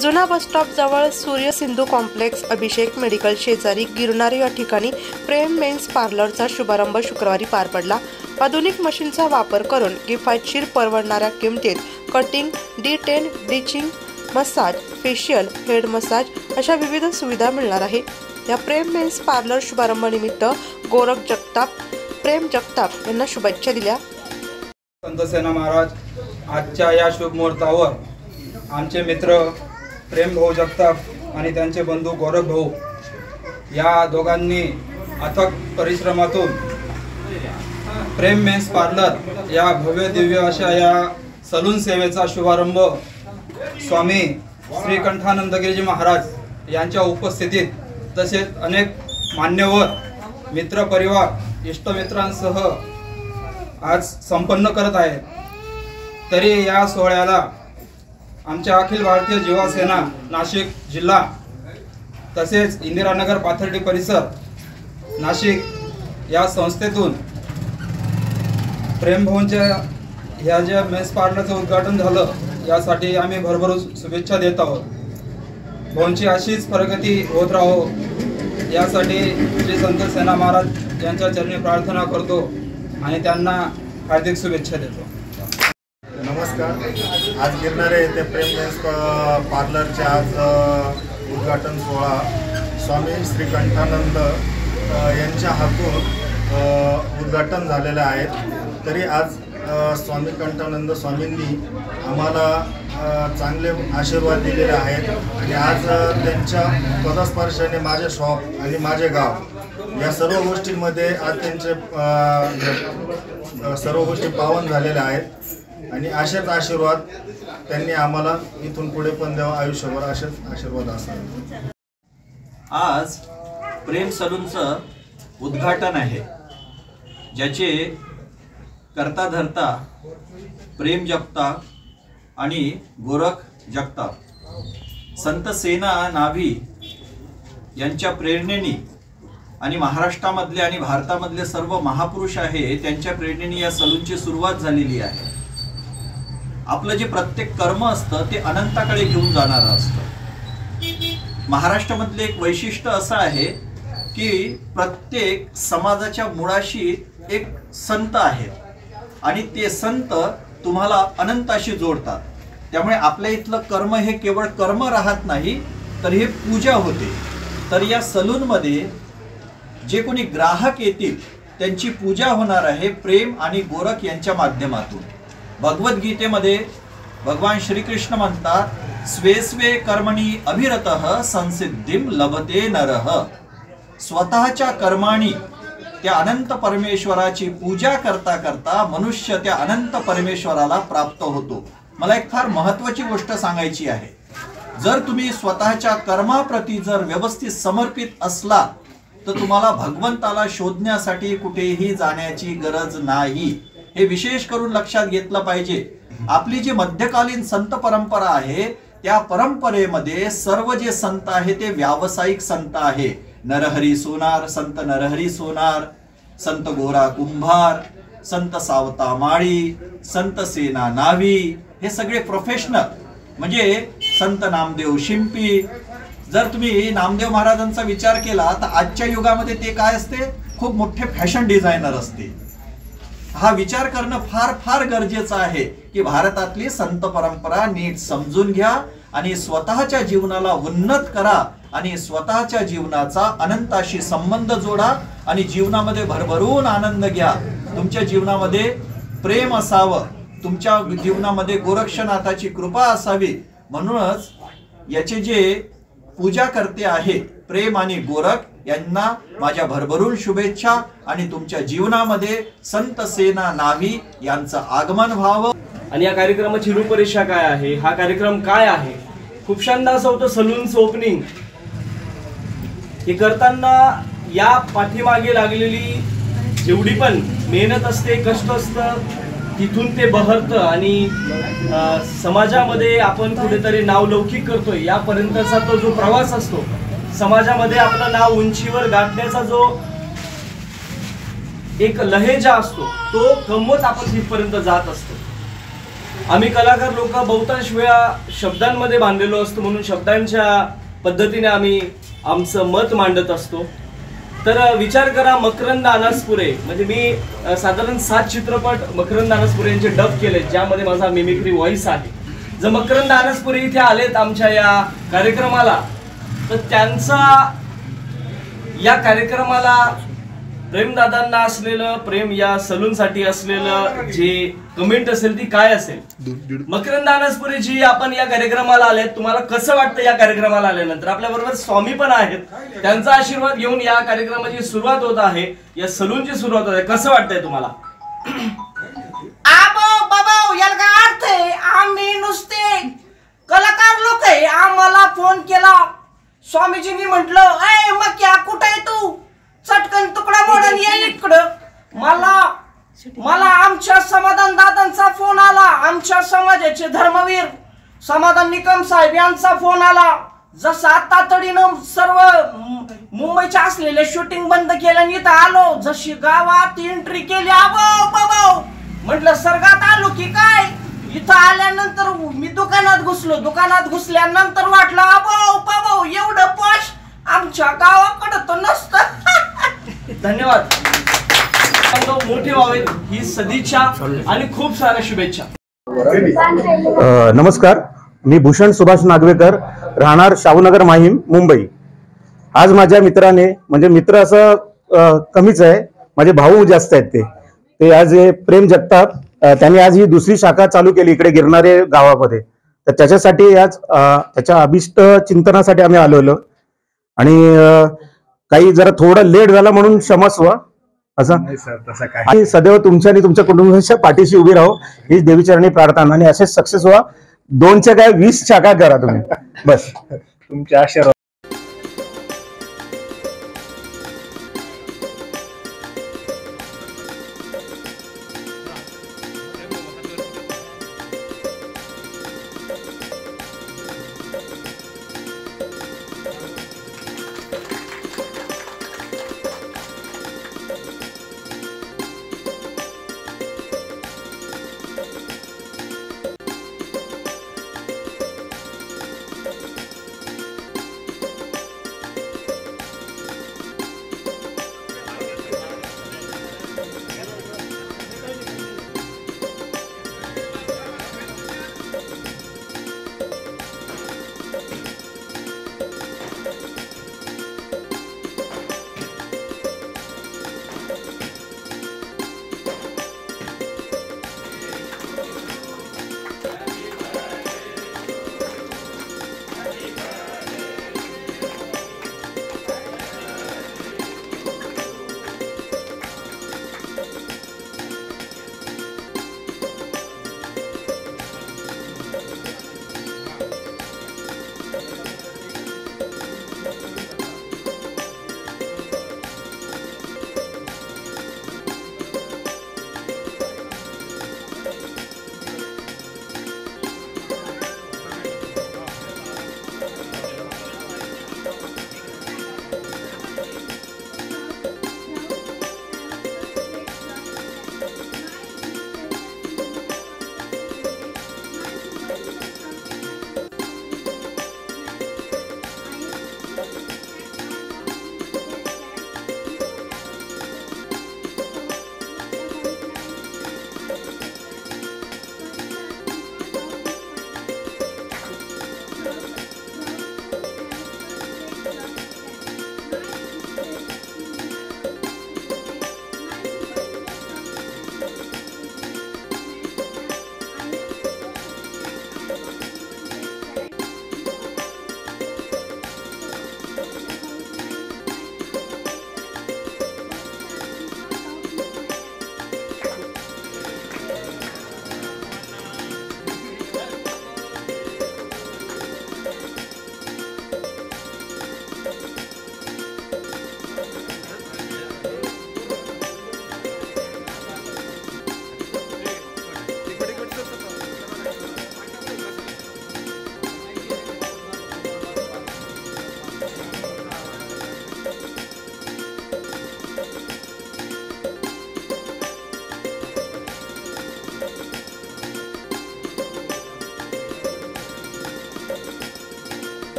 जुना bus stop जवळ सूर्य सिंधू कॉम्प्लेक्स अभिषेक मेडिकल शेजारी गिरणारे या ठिकाणी प्रेम मेन्स पार्लरचा शुभारंभ शुक्रवारी पार पडला। आधुनिक मशीनचा वापर करून किफायतशीर परवडणाऱ्या किमतीत cutting, D10, bleaching, massage, facial, head massage अशा विविध सुविधा मिळणार आहे। या प्रेम मेन्स पार्लर शुभारंभ निमित्त गोरख जगताप, प्रेम जगताप यांना शुभेच्छा दिल्या। संत सेना महाराज आजच्या या शुभ मुहूर्तावर आमचे मित्र प्रेम भाऊ जगताप आणि त्यांचे बंधू गोरख भाऊ या दोघांनी अथक परिश्रमातून प्रेम मेन्स पार्लर या भव्य दिव्य अशा या सलून सेवेचा शुभारंभ स्वामी श्री कंठानंदगिरीजी महाराज यांच्या उपस्थितीत तसेच अनेक मान्यवर मित्र परिवार इष्टमित्रांसह आज संपन्न करत आहेत। तरी या सोहळ्याला आमच्या अखिल भारतीय युवा सेना नाशिक जिल्हा तसेच इंदिरानगर पाथर्डी परिसर नाशिक या संस्थेतून प्रेम भाऊंच्या ह्या ज्या मेन्स पार्लरचं उद्घाटन झालं यासाठी आम्ही भरभरून शुभेच्छा देत आहोत। भाऊंची अशीच प्रगती होत राहो यासाठी श्री संत सेना महाराज यांच्या चरणी प्रार्थना करतो आणि त्यांना हार्दिक शुभेच्छा देतो। नमस्कार। आज गिरणारे येथे प्रेम मेन्स पार्लरचे आज उद्घाटन सोहळा स्वामी श्री कंठानंद यांच्या हातून उद्घाटन झालेले आहे। तरी आज स्वामी कंठानंद स्वामींनी आम्हाला चांगले आशीर्वाद दिलेले आहेत आणि आज त्यांच्या पदस्पर्शाने माझे शॉप आणि माझे गाव या सर्व गोष्टींमध्ये आज त्यांचे सर्व गोष्टी पावन झालेल्या आहेत आणि असेच आशीर्वाद त्यांनी आम्हाला इथून पुढे पण द्यावा, आयुष्यभर असेच आशीर्वाद असावे। आज प्रेम सलूनचं उद्घाटन आहे, ज्याचे करता धरता प्रेम जगताप आणि गोरख जगताप संत सेना नावी यांच्या प्रेरणेने आणि महाराष्ट्रामधले आणि भारतामधले सर्व महापुरुष आहे त्यांच्या प्रेरणेने या सलूनची सुरुवात झालेली आहे। आपलं जे प्रत्येक कर्म असतं ते अनंताकडे घेऊन जाणारं असतं। महाराष्ट्रामधले एक वैशिष्ट्य असं आहे की प्रत्येक समाजाच्या मुळाशी एक संत आहेत आणि ते संत तुम्हाला अनंताशी जोडतात। त्यामुळे आपल्या इथलं कर्म हे केवळ कर्म राहत नाही तर हे पूजा होते। तर या सलूनमध्ये जे कोणी ग्राहक येतील त्यांची पूजा होणार आहे प्रेम आणि गोरख यांच्या माध्यमातून। भगवद्गीतेमध्ये भगवान श्रीकृष्ण म्हणतात, स्वे स्वे कर्मणी अभिरतः संसिद्धिम लभते नरः। स्वतःच्या कर्माणी त्या अनंत परमेश्वराची पूजा करता करता मनुष्य त्या अनंत परमेश्वराला प्राप्त होतो। मला एक फार महत्त्वाची गोष्ट सांगायची आहे, जर तुम्ही स्वतःच्या कर्माप्रती जर व्यवस्थित समर्पित असला तर तुम्हाला भगवंताला शोधण्यासाठी कुठेही जाण्याची गरज नाही। हे विशेष करून लक्षात घेतलं पाहिजे। आपली जी मध्यकालीन संत परंपरा आहे त्या परंपरेमध्ये सर्व जे संत आहे ते व्यावसायिक संत आहे। नरहरी सोनार, संत नरहरी सोनार, संत गोरा कुंभार, संत सावता माळी, संत सेना नावी, हे सगळे प्रोफेशनल, म्हणजे संत नामदेव शिंपी। जर तुम्ही नामदेव महाराजांचा विचार केला तर आजच्या युगामध्ये ते काय असते, खूप मोठे फॅशन डिझायनर असते। हा विचार करणं फार फार गरजेचं आहे की भारतातली संत परंपरा नीट समजून घ्या आणि स्वतःच्या जीवनाला उन्नत करा आणि स्वतःच्या जीवनाचा अनंताशी संबंध जोडा आणि जीवनामध्ये भरभरून आनंद घ्या। तुमच्या जीवनामध्ये प्रेम असावं, तुमच्या जीवनामध्ये गोरक्षनाथाची कृपा असावी। म्हणूनच याचे जे पूजा करते आहे प्रेम आणि गोरख यांना माझ्या भरभरून शुभेच्छा आणि तुमच्या जीवनामध्ये संत सेना नावी यांचं आगमन व्हावं। आणि या कार्यक्रमाची रूपरेषा काय आहे, हा कार्यक्रम काय आहे, खूप छान असं होतं। सलूनचं ओपनिंग हे करताना या पाठीमागे लागलेली जेवढी पण मेहनत असते, कष्ट असतं, तिथून ते बहरतं आणि समाजामध्ये आपण कुठेतरी नावलौकिक करतोय यापर्यंतचा तो जो प्रवास असतो, समाजामध्ये आपलं नाव उंचीवर गाठण्याचा जो एक लहेजा असतो तो कमवत आपण तिथपर्यंत जात असतो। आम्ही कलाकार लोक बहुतांश वेळा शब्दांमध्ये बांधलेलो असतो, म्हणून शब्दांच्या पद्धतीने आम्ही आमचं मत मांडत असतो. तर विचार करा, मकरंद अनासपुरे, म्हणजे मी साधारण 7 चित्रपट मकरंद अनासपुरे यांचे डब केले, ज्यामध्ये माझा मिमिक्री व्हॉइस आहे. जर मकरंद अनासपुरे इथे आलेत आमच्या या कार्यक्रमाला, तर त्यांचा या कार्यक्रमाला प्रेमदादांना असलेलं प्रेम, या सलूनसाठी असलेलं जे कमेंट असेल ती काय असेल? मकरंद अनासपुरेजी, आपण या कार्यक्रमाला आलेत, तुम्हाला कसं वाटतं या कार्यक्रमाला आल्यानंतर? आपल्या बरोबर स्वामी पण आहेत, त्यांचा आशीर्वाद घेऊन या कार्यक्रमाची सुरुवात होत आहे, या सलूनची सुरुवात होत आहे. कसं वाटतंय तुम्हाला? याला काय अर्थ आहे? आम्ही नुसते कलाकार लोक आहे. आम्हाला फोन केला, स्वामीजींनी म्हटलं, ए मक्या कुठे आहे तू? चटकन तुकडा मोडून ये इकडं. मला आमच्या समाधान दादांचा फोन आला, आमच्या समाजाचे धर्मवीर समाधान निकम साहेब यांचा फोन आला. जसा तातडीनं सर्व मुंबईच्या असलेले शूटिंग बंद केल्याने इथं आलो. जशी गावात एंट्री केली, म्हटलं सर्गात आलो की काय? इथं आल्यानंतर मी दुकानात घुसलो. दुकानात घुसल्यानंतर वाटलं अबाव एवढं पॉश आमच्या गावाकडं तर नसतं. धन्यवाद. मोठे व्हावे ही सदिच्छा आणि खूप साऱ्या शुभेच्छा. नमस्कार, मी भूषण सुभाष नागवेकर, राहणार शाहूनगर माहीम, मुंबई. आज माझ्या मित्राने, म्हणजे मित्र असं कमीच आहे, माझे भाऊ जास्त आहेत. ते आज प्रेम जगताप, त्यांनी आज ही दुसरी शाखा चालू केली इकडे गिरणारे गावामध्ये. तर त्याच्यासाठी आज त्याच्या अभिष्ट चिंतनासाठी आम्ही आलेलो, आणि काही जरा थोडं लेट झाला म्हणून क्षमस्व. असं आणि सदैव तुमच्या आणि तुमच्या कुटुंबाच्या पाठीशी उभी राहू हीच देवीचरणी प्रार्थना, आणि असेच सक्सेस व्हा. 2च्या काय 20 शाखा करा तुम्ही, बस तुमच्या आशीर्वाद.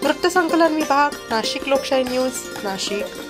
वृत्तसंकलन विभाग, नाशिक लोकशाही न्यूज, नाशिक.